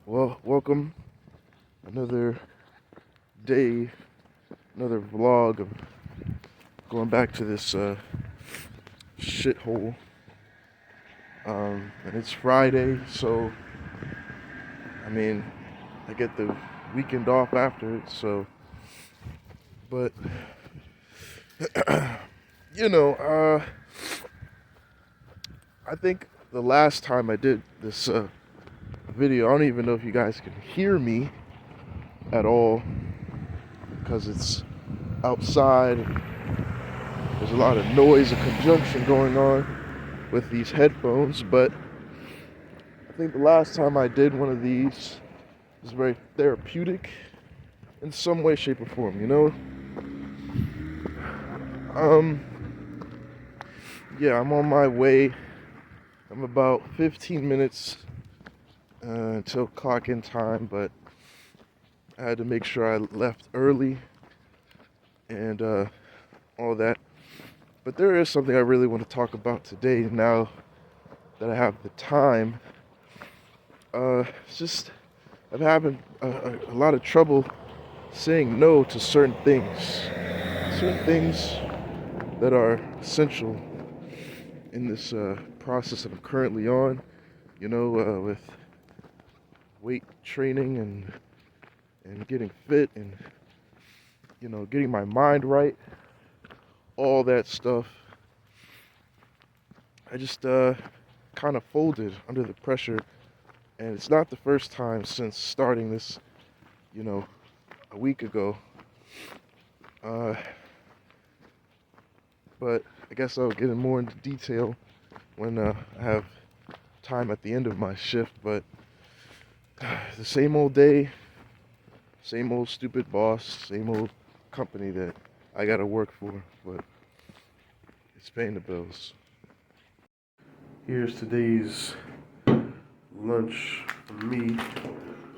Well, welcome. Another day, another vlog of going back to this shithole. And it's Friday, so I mean, I get the weekend off after it. So, but you know, I think the last time I did this video, I don't even know if you guys can hear me at all because it's outside. There's a lot of noise and conjunction going on with these headphones, but I think the last time I did one of these was very therapeutic in some way, shape, or form, you know? Um, yeah, I'm on my way. I'm about 15 minutes until clock in time, but I had to make sure I left early and all that. But there is something I really want to talk about today now that I have the time. It's just, I've having a lot of trouble saying no to certain things that are essential in this process that I'm currently on, with weight training and getting fit and, getting my mind right, all that stuff. I just kind of folded under the pressure, and it's not the first time since starting this, a week ago. Uh, but I guess I'll get in more into detail when I have time at the end of my shift. But the same old day, same old stupid boss, same old company that I gotta work for, but it's paying the bills. Here's today's lunch for me.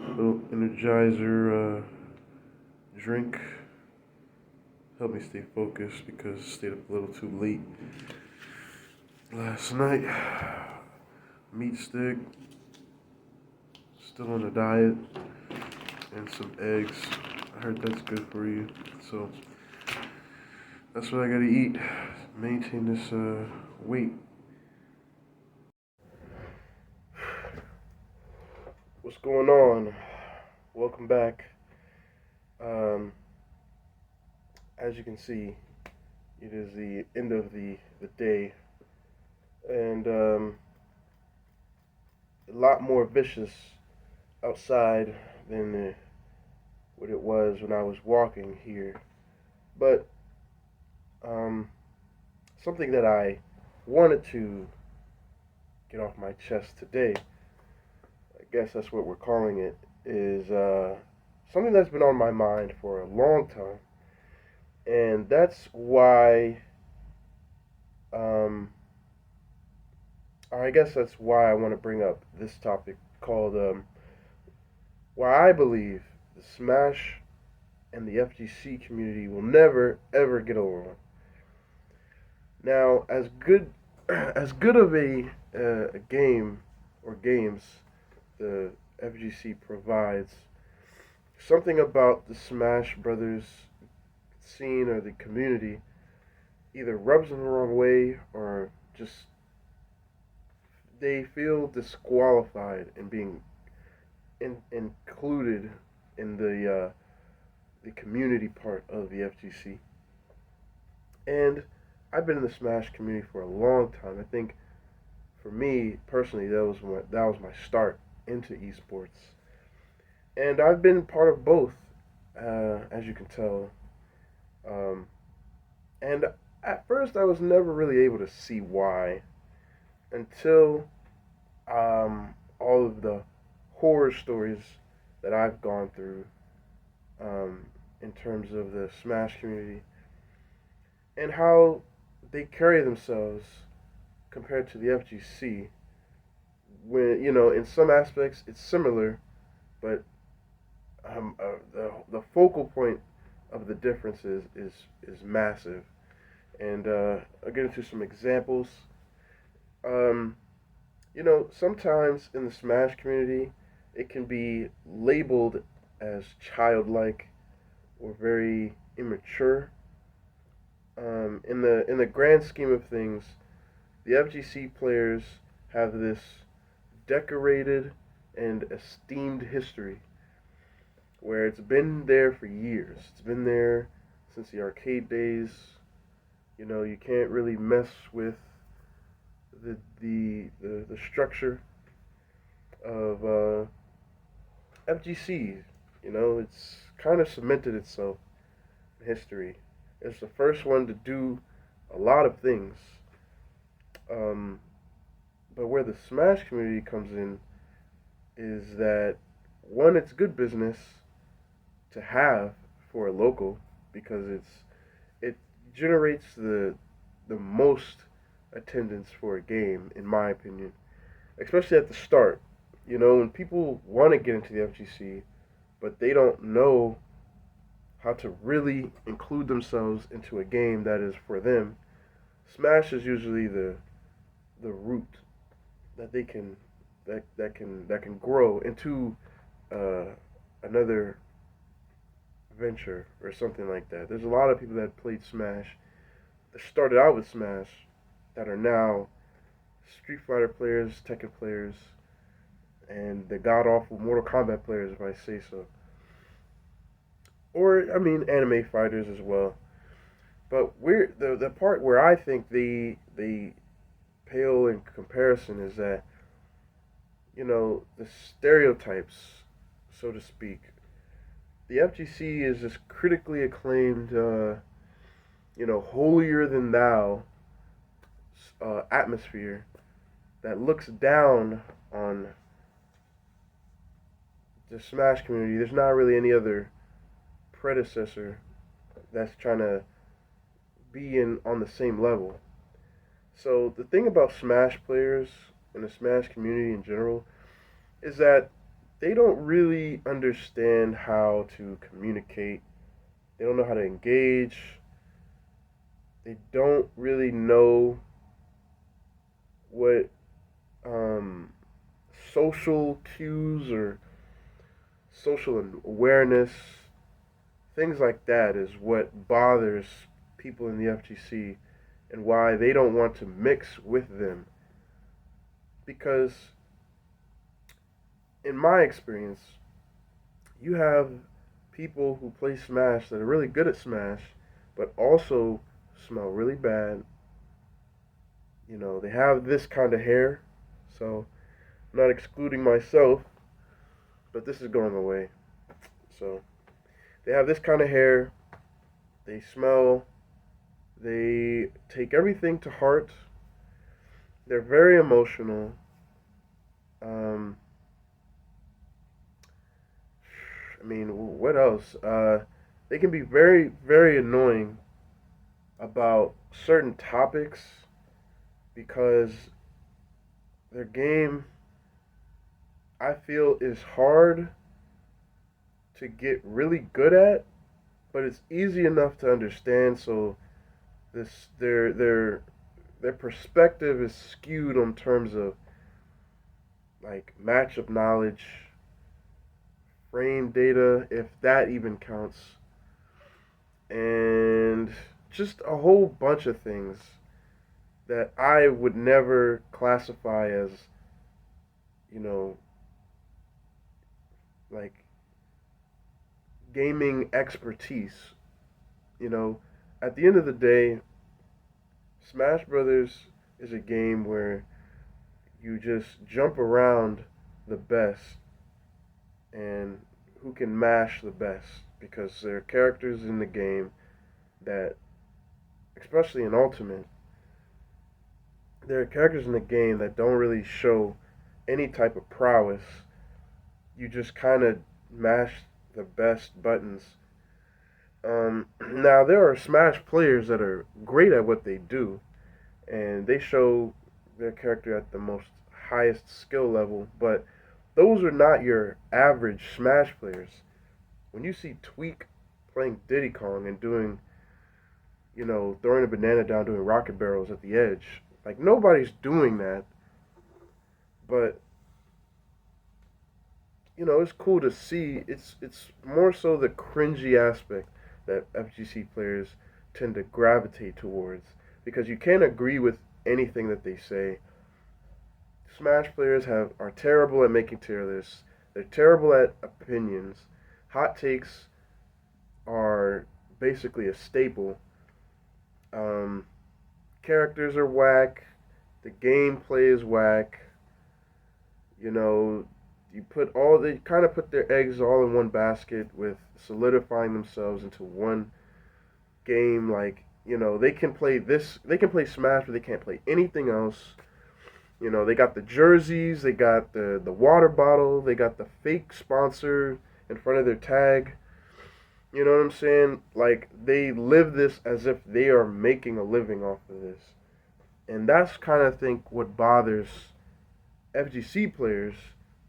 A little Energizer drink. Help me stay focused because I stayed up a little too late last night. Meat stick, still on a diet, and some eggs. I heard that's good for you, so that's what I gotta eat. Maintain this weight. What's going on? Welcome back. As you can see, it is the end of the day, and a lot more vicious outside than what it was when I was walking here. But something that I wanted to get off my chest today, I guess that's what we're calling it, is something that's been on my mind for a long time. And that's why, or I guess that's why I want to bring up this topic called why I believe the Smash and the FGC community will never ever get along. Now, as good as good of a game or games the FGC provides, something about the Smash Brothers scene or the community either rubs them the wrong way or just they feel disqualified in being included in the community part of the FGC. And I've been in the Smash community for a long time. I think for me personally, that was my start into esports, and I've been part of both, as you can tell. And at first, I was never really able to see why until all of the horror stories that I've gone through in terms of the Smash community and how they carry themselves compared to the FGC. When in some aspects it's similar, but the focal point of the differences is massive. And I'll get into some examples. Um, Sometimes in the Smash community, it can be labeled as childlike or very immature. In the grand scheme of things, the FGC players have this decorated and esteemed history where it's been there for years. It's been there since the arcade days. You can't really mess with the structure of FGC. It's kind of cemented itself in history. It's the first one to do a lot of things. Um, but where the Smash community comes in is that one, it's good business to have for a local because it generates the most attendance for a game, in my opinion, especially at the start. When people want to get into the FGC, but they don't know how to really include themselves into a game that is for them, Smash is usually the route that they can that can grow into uh, another venture or something like that. There's a lot of people that played Smash that started out with Smash that are now Street Fighter players, Tekken players, and the god awful Mortal Kombat players, if I say so. Or I mean, anime fighters as well. But the part where I think they pale in comparison is that the stereotypes, so to speak. The FGC is this critically acclaimed, holier than thou atmosphere that looks down on the Smash community. There's not really any other predecessor that's trying to be in on the same level. So the thing about Smash players and the Smash community in general is that they don't really understand how to communicate. They don't know how to engage. They don't really know what social cues or social awareness, things like that is what bothers people in the FGC and why they don't want to mix with them. Because, in my experience, you have people who play Smash that are really good at Smash, but also smell really bad. They have this kind of hair, so I'm not excluding myself, but this is going away. So, they have this kind of hair, they smell, they take everything to heart, they're very emotional. Um, what else? They can be very, very annoying about certain topics because their game, I feel, is hard to get really good at, but it's easy enough to understand. So this their perspective is skewed on terms of like matchup knowledge, frame data, if that even counts, and just a whole bunch of things that I would never classify as, you know, like gaming expertise. At the end of the day, Smash Brothers is a game where you just jump around the best and who can mash the best because there are characters in the game that, especially in Ultimate, there are characters in the game that don't really show any type of prowess. You just kind of mash the best buttons. Now, there are Smash players that are great at what they do, and they show their character at the most highest skill level, but those are not your average Smash players. When you see Tweak playing Diddy Kong and doing, throwing a banana down, doing rocket barrels at the edge, like nobody's doing that But it's cool to see. It's more so the cringy aspect that FGC players tend to gravitate towards because you can't agree with anything that they say. Smash players are terrible at making tier lists. They're terrible at opinions. Hot takes are basically a staple. Um, Characters are whack. The gameplay is whack. You know, they kind of put their eggs all in one basket with solidifying themselves into one game. Like, they can play this, they can play Smash, but they can't play anything else. They got the jerseys, they got the water bottle, they got the fake sponsor in front of their tag. You know what I'm saying? Like, they live this as if they are making a living off of this. And that's kind of, think, what bothers FGC players,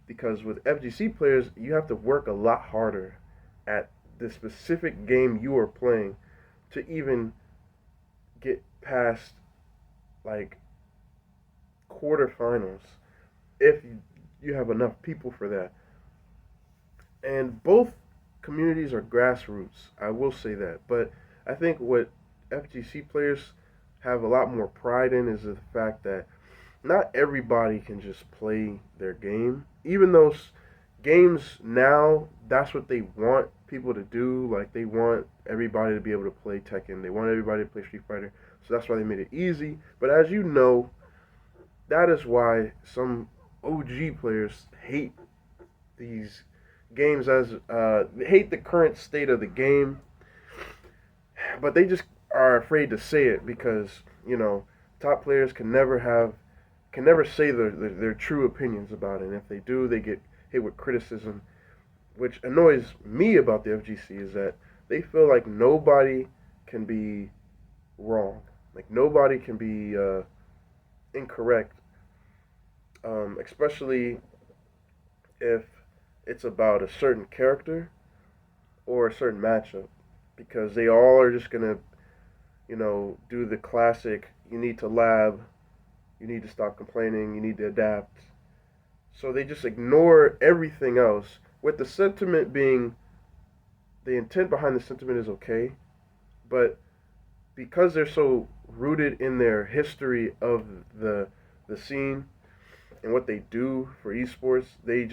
because with FGC players, you have to work a lot harder at the specific game you are playing to even get past, like, quarterfinals, if you have enough people for that. And both communities are grassroots, I will say that. But I think what FGC players have a lot more pride in is the fact that not everybody can just play their game. Even though games now, that's what they want people to do. Like, they want everybody to be able to play Tekken. They want everybody to play Street Fighter. So that's why they made it easy. But as you know, that is why some OG players hate these games they hate the current state of the game, but they just are afraid to say it because top players can never say their true opinions about it. And if they do, they get hit with criticism, which annoys me about the FGC is that they feel like nobody can be wrong, like nobody can be incorrect, especially if it's about a certain character or a certain matchup, because they all are just gonna, do the classic, you need to lab, you need to stop complaining, you need to adapt. So they just ignore everything else, with the sentiment being, the intent behind the sentiment is okay, but because they're so rooted in their history of the scene and what they do for esports, they're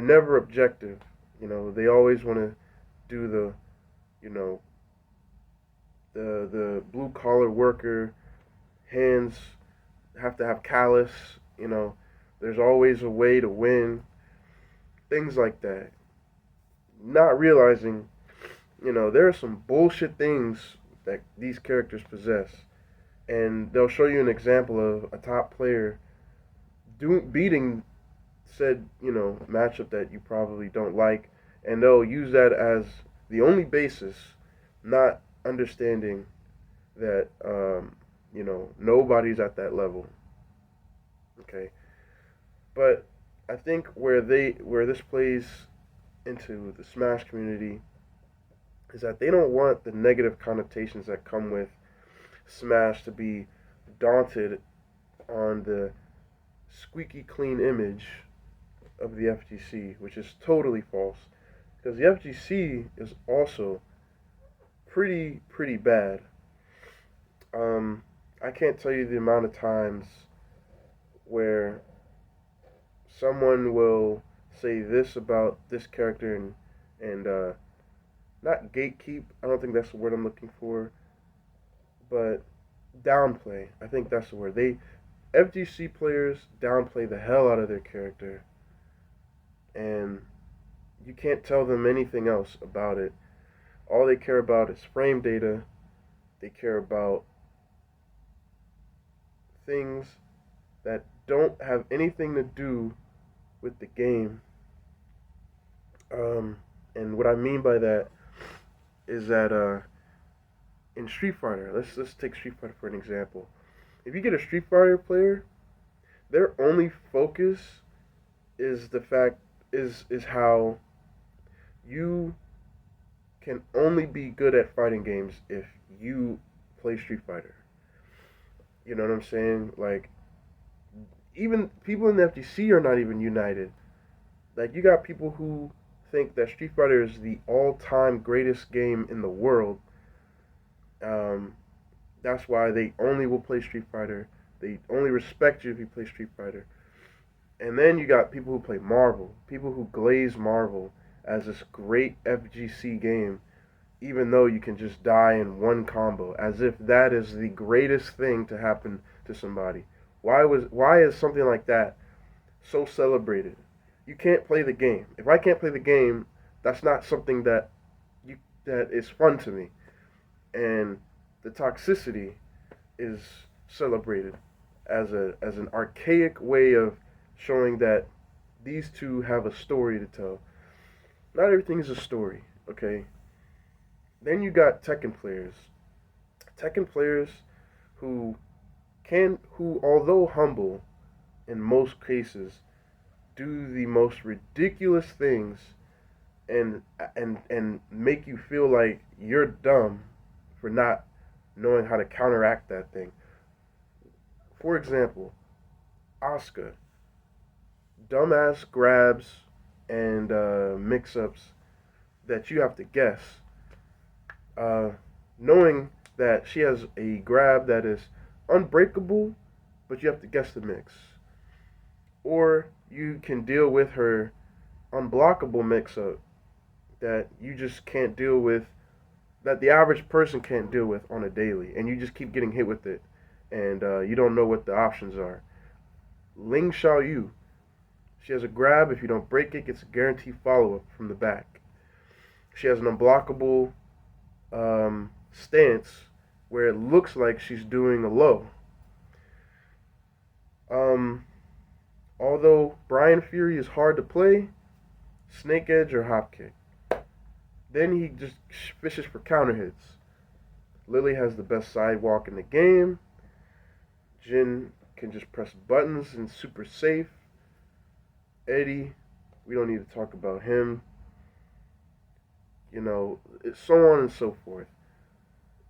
never objective. They always want to do you know, the blue collar worker, hands have to have callus, there's always a way to win, things like that. Not realizing, there are some bullshit things that these characters possess. And they'll show you an example of a top player beating said, matchup that you probably don't like, and they'll use that as the only basis, not understanding that, nobody's at that level. Okay, but I think where this plays into the Smash community is that they don't want the negative connotations that come with Smash to be daunted on the squeaky clean image of the FGC, which is totally false. Because the FGC is also pretty bad. I can't tell you the amount of times where someone will say this about this character and not gatekeep. I don't think that's the word I'm looking for, but downplay. I think that's the word. FGC players downplay the hell out of their character, and you can't tell them anything else about it. All they care about is frame data. They care about things that don't have anything to do with the game. And what I mean by that is that in Street Fighter, let's take Street Fighter for an example. If you get a Street Fighter player, their only focus is the fact is how you can only be good at fighting games if you play Street Fighter. You know what I'm saying? Like, even people in the FGC are not even united. Like, you got people who think that Street Fighter is the all-time greatest game in the world. Um, that's why they only will play Street Fighter. They only respect you if you play Street Fighter. And then you got people who play Marvel, people who glaze Marvel as this great FGC game, even though you can just die in one combo, as if that is the greatest thing to happen to somebody. Why is something like that so celebrated? You can't play the game. If I can't play the game, that's not something that is fun to me. And the toxicity is celebrated as an archaic way of showing that these two have a story to tell. Not everything is a story, okay? Then you got Tekken players. Tekken players who although humble in most cases, do the most ridiculous things and make you feel like you're dumb for not knowing how to counteract that thing. For example, Asuka, dumbass grabs and mix-ups that you have to guess, knowing that she has a grab that is unbreakable, but you have to guess the mix. Or you can deal with her unblockable mix-up that you just can't deal with, that the average person can't deal with on a daily, and you just keep getting hit with it, and you don't know what the options are. Ling Xiaoyu, she has a grab. If you don't break it, gets a guaranteed follow-up from the back. She has an unblockable stance where it looks like she's doing a low. Although Brian Fury is hard to play, snake edge or hop kick. Then he just fishes for counter hits. Lily has the best sidewalk in the game. Jin can just press buttons and super safe. Eddie, we don't need to talk about him. You know, so on and so forth.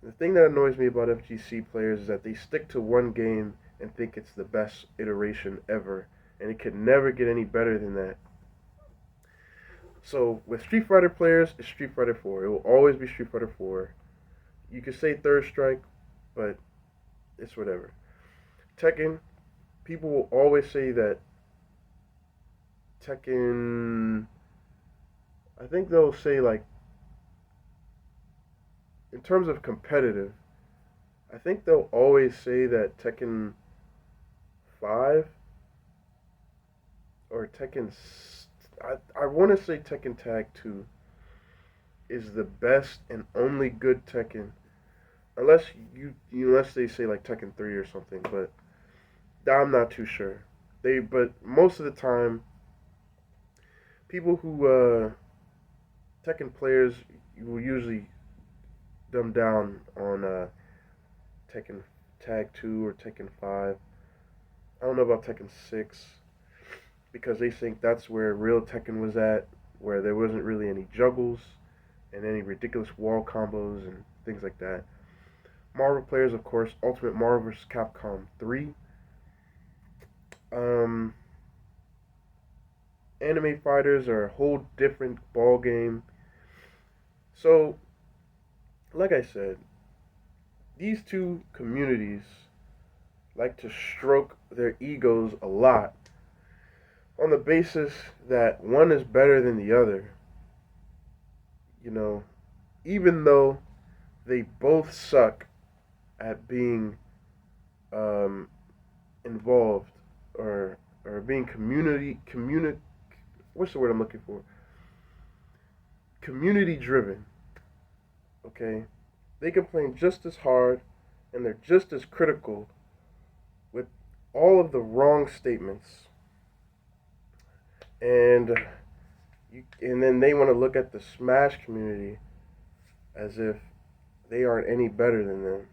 The thing that annoys me about FGC players is that they stick to one game and think it's the best iteration ever, and it can never get any better than that. So with Street Fighter players, it's Street Fighter 4. It will always be Street Fighter 4. You could say Third Strike, but it's whatever. Tekken, people will always say that Tekken, I think they'll say, like, in terms of competitive, I think they'll always say that Tekken 5 or Tekken, I want to say Tekken Tag 2 is the best and only good Tekken, unless unless they say like Tekken 3 or something, but I'm not too sure. But most of the time, people who Tekken players will usually dumb down on Tekken Tag 2 or Tekken 5. I don't know about Tekken 6 because they think that's where real Tekken was at, where there wasn't really any juggles and any ridiculous wall combos and things like that. Marvel players, of course, Ultimate Marvel vs. Capcom 3. Anime fighters are a whole different ball game. So, like I said, these two communities like to stroke their egos a lot on the basis that one is better than the other. You know, even though they both suck at being involved or being what's the word I'm looking for? Community driven. Okay? They complain just as hard and they're just as critical with all of the wrong statements. And then they want to look at the Smash community as if they aren't any better than them.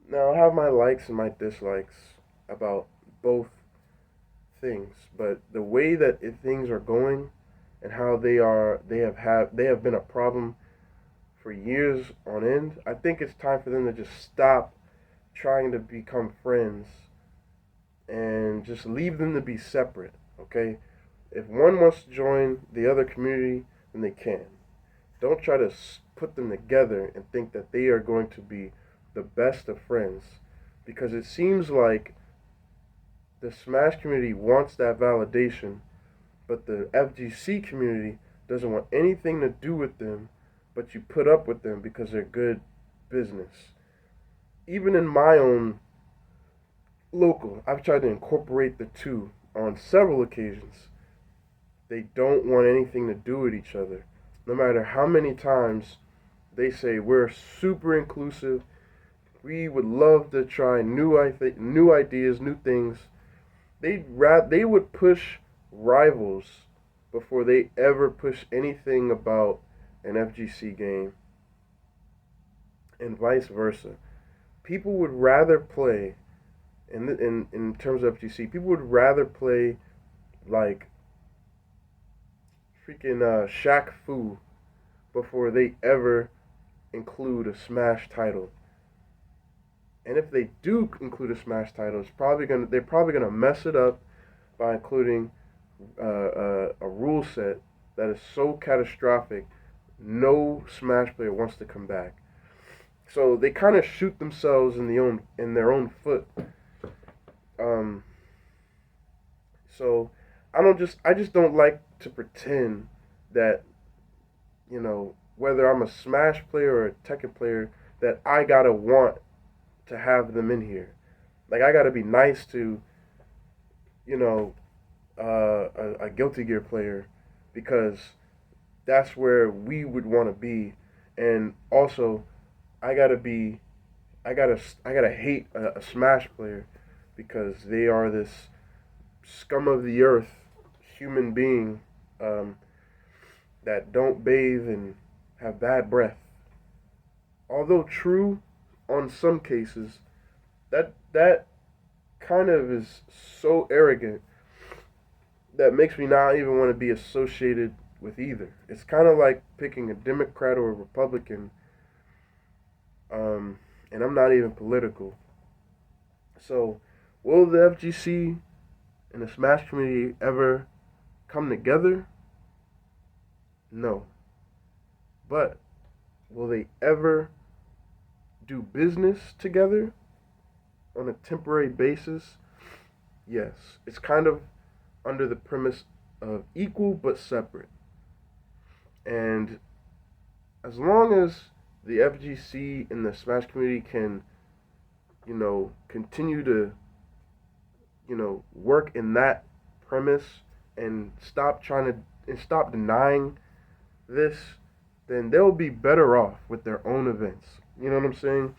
Now, I have my likes and my dislikes about both things, but the way that things are going and how they have been a problem for years on end, I think it's time for them to just stop trying to become friends and just leave them to be separate, okay? If one wants to join the other community, then they can. Don't try to put them together and think that they are going to be the best of friends, because it seems like the Smash community wants that validation, but the FGC community doesn't want anything to do with them, but you put up with them because they're good business. Even in my own local, I've tried to incorporate the two on several occasions. They don't want anything to do with each other. No matter how many times they say we're super inclusive, we would love to try new ideas, new things. They would push rivals before they ever push anything about an FGC game, and vice versa. People would rather play in terms of FGC. People would rather play like freaking Shaq Fu before they ever include a Smash title. And if they do include a Smash title, they're probably gonna mess it up by including a rule set that is so catastrophic, no Smash player wants to come back. So they kind of shoot themselves in their own foot. So I just don't like to pretend that, whether I'm a Smash player or a Tekken player, that I gotta want to have them in here. Like, I gotta be nice to, a Guilty Gear player, because that's where we would want to be. And also, I gotta hate a Smash player because they are this scum of the earth human being, that don't bathe and have bad breath. Although true on some cases, that kind of is so arrogant that makes me not even want to be associated with either. It's kind of like picking a Democrat or a Republican, and I'm not even political. So, will the FGC and the Smash community ever come together? No. But will they ever do business together on a temporary basis? Yes. It's kind of under the premise of equal but separate. And as long as the FGC and the Smash community can, continue to, work in that premise and stop denying this, then they'll be better off with their own events. You know what I'm saying?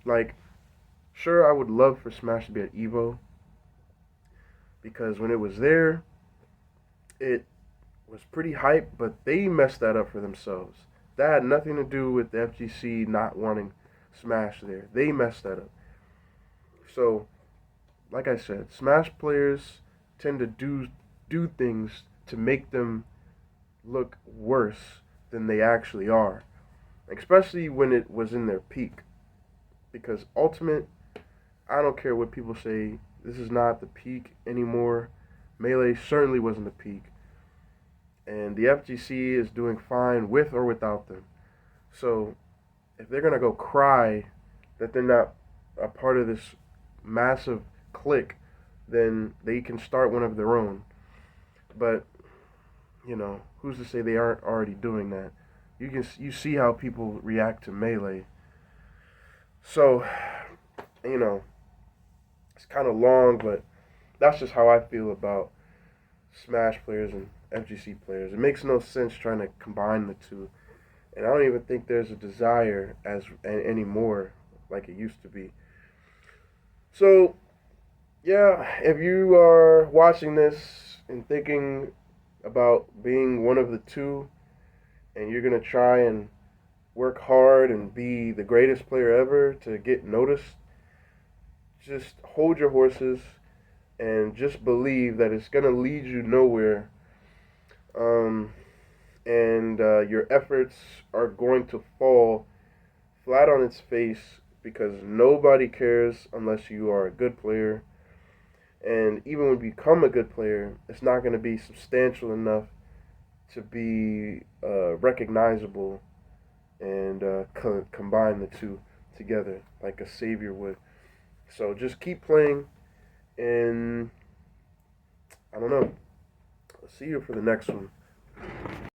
Like, sure, I would love for Smash to be at EVO, because when it was there, it was pretty hype, but they messed that up for themselves. That had nothing to do with the FGC not wanting Smash there. They messed that up. So, like I said, Smash players tend to do things to make them look worse than they actually are, especially when it was in their peak. Because Ultimate, I don't care what people say, this is not the peak anymore. Melee certainly wasn't the peak. And the FGC is doing fine with or without them. So, if they're going to go cry that they're not a part of this massive clique, then they can start one of their own. But, who's to say they aren't already doing that? You see how people react to Melee. So, it's kind of long, but that's just how I feel about Smash players and FGC players. It makes no sense trying to combine the two, and I don't even think there's a desire anymore like it used to be. So, yeah, if you are watching this and thinking about being one of the two, and you're gonna try and work hard and be the greatest player ever to get noticed, just hold your horses and just believe that it's gonna lead you nowhere. And your efforts are going to fall flat on its face, because nobody cares unless you are a good player. And even when you become a good player, it's not going to be substantial enough to be recognizable and combine the two together like a savior would. So just keep playing, and I don't know. I'll see you for the next one.